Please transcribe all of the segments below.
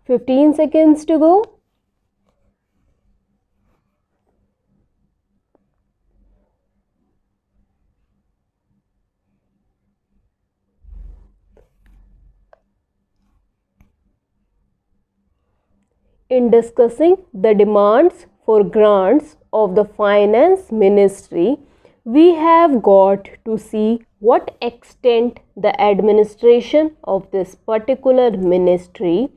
15 seconds to go. In discussing the demands for grants of the Finance Ministry, we have got to see what extent the administration of this particular ministry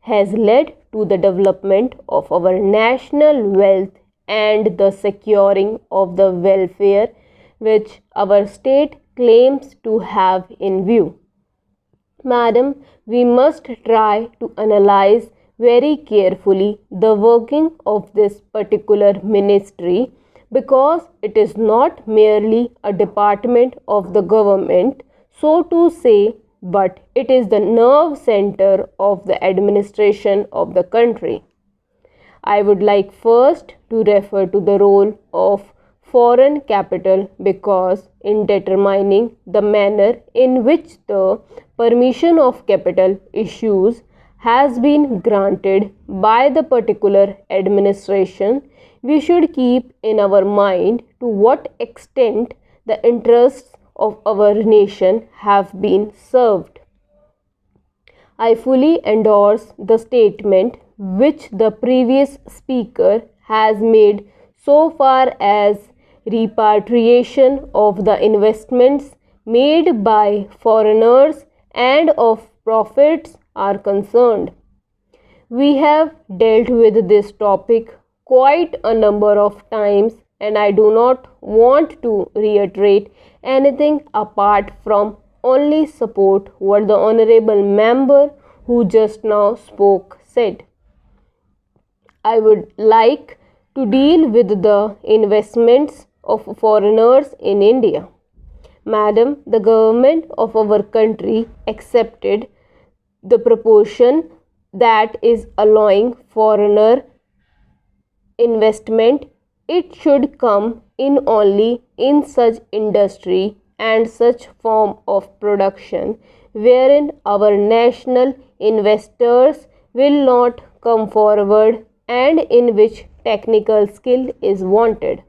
has led to the development of our national wealth and the securing of the welfare which our state claims to have in view. Madam, we must try to analyze very carefully the working of this particular ministry because it is not merely a department of the government, so to say, but it is the nerve center of the administration of the country. I would like first to refer to the role of foreign capital because in determining the manner in which the permission of capital issues has been granted by the particular administration, we should keep in our mind to what extent the interests of our nation have been served. I fully endorse the statement which the previous speaker has made so far as repatriation of the investments made by foreigners and of profits are concerned. We have dealt with this topic quite a number of times and I do not want to reiterate anything apart from only support what the honorable member who just now spoke said. I would like to deal with the investments of foreigners in India. Madam, the government of our country accepted the proportion that is allowing foreigner investment. It should come in only in such industry and such form of production wherein our national investors will not come forward and in which technical skill is wanted.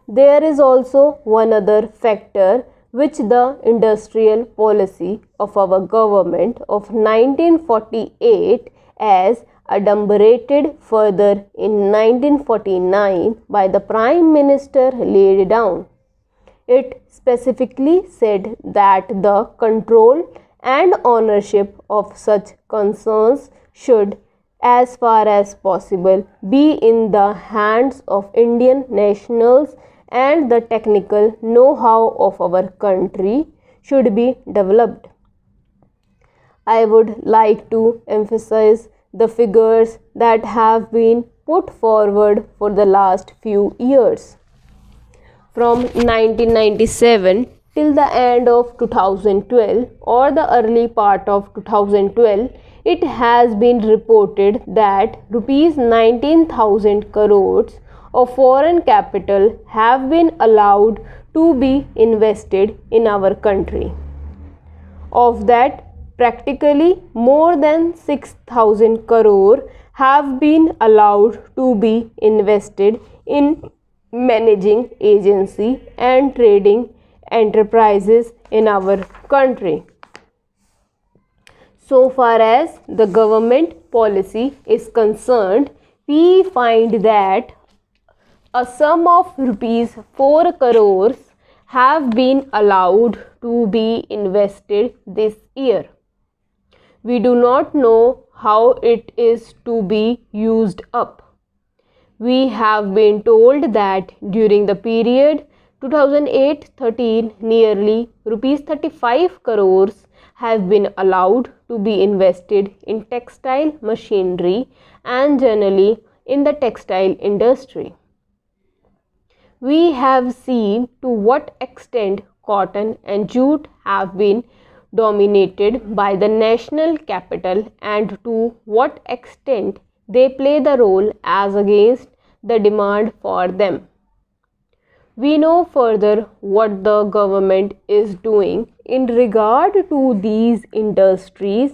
There is also one other factor which the industrial policy of our government of 1948 as adumbrated further in 1949 by the Prime Minister laid down. It specifically said that the control and ownership of such concerns should, as far as possible, be in the hands of Indian nationals and the technical know-how of our country should be developed. I would like to emphasize the figures that have been put forward for the last few years. From 1997 till the end of 2012 or the early part of 2012, it has been reported that rupees 19,000 crores of foreign capital have been allowed to be invested in our country. Of that, practically more than 6,000 crore have been allowed to be invested in managing agency and trading enterprises in our country. So far as the government policy is concerned, we find that a sum of rupees 4 crores have been allowed to be invested this year. We do not know how it is to be used up. We have been told that during the period 2008-13 nearly rupees 35 crores have been allowed to be invested in textile machinery and generally in the textile industry. We have seen to what extent cotton and jute have been dominated by the national capital and to what extent they play the role as against the demand for them. We know further what the government is doing in regard to these industries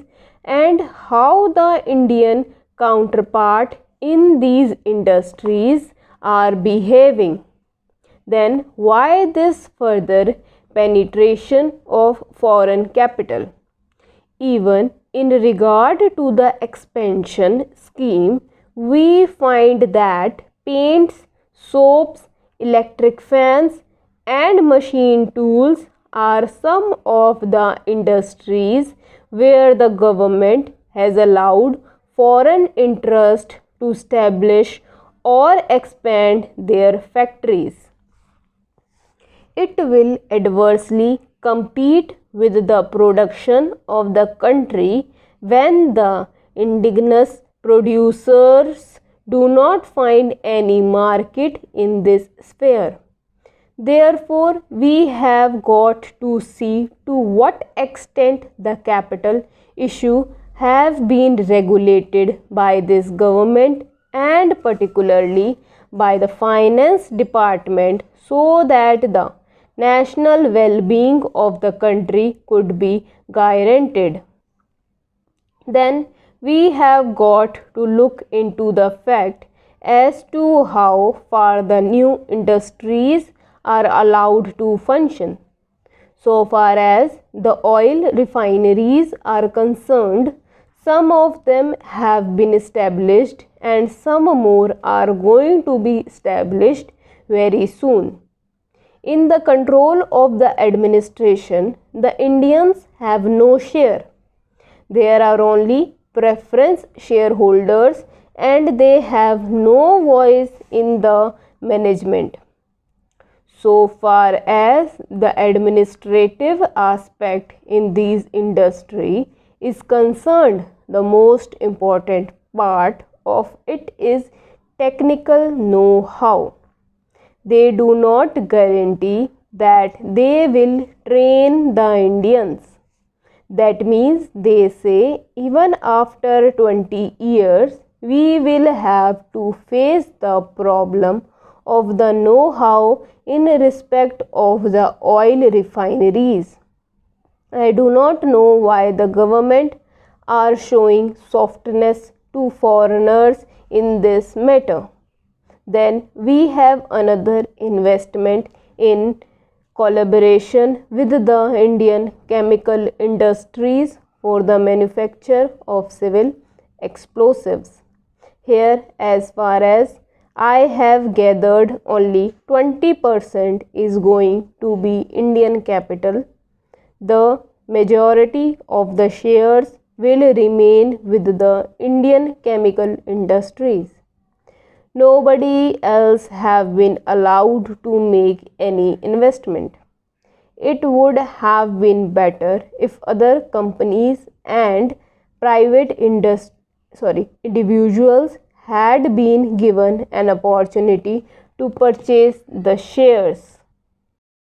and how the Indian counterpart in these industries are behaving. Then why this further penetration of foreign capital? Even in regard to the expansion scheme, we find that paints, soaps, electric fans, and machine tools are some of the industries where the government has allowed foreign interest to establish or expand their factories. It will adversely compete with the production of the country when the indigenous producers do not find any market in this sphere. Therefore, we have got to see to what extent the capital issue have been regulated by this government and particularly by the finance department so that the national well-being of the country could be guaranteed. Then we have got to look into the fact as to how far the new industries are allowed to function. So far as the oil refineries are concerned, some of them have been established and some more are going to be established very soon. In the control of the administration, the Indians have no share. There are only preference shareholders and they have no voice in the management. So far as the administrative aspect in these industry is concerned, the most important part of it is technical know-how. They do not guarantee that they will train the Indians. That means they say even after 20 years we will have to face the problem of the know-how in respect of the oil refineries. I do not know why the government are showing softness to foreigners in this matter. Then we have another investment in collaboration with the Indian chemical industries for the manufacture of civil explosives. Here, as far as I have gathered, only 20% is going to be Indian capital. The majority of the shares will remain with the Indian chemical industries. Nobody else have been allowed to make any investment. It would have been better if other companies and private individuals had been given an opportunity to purchase the shares.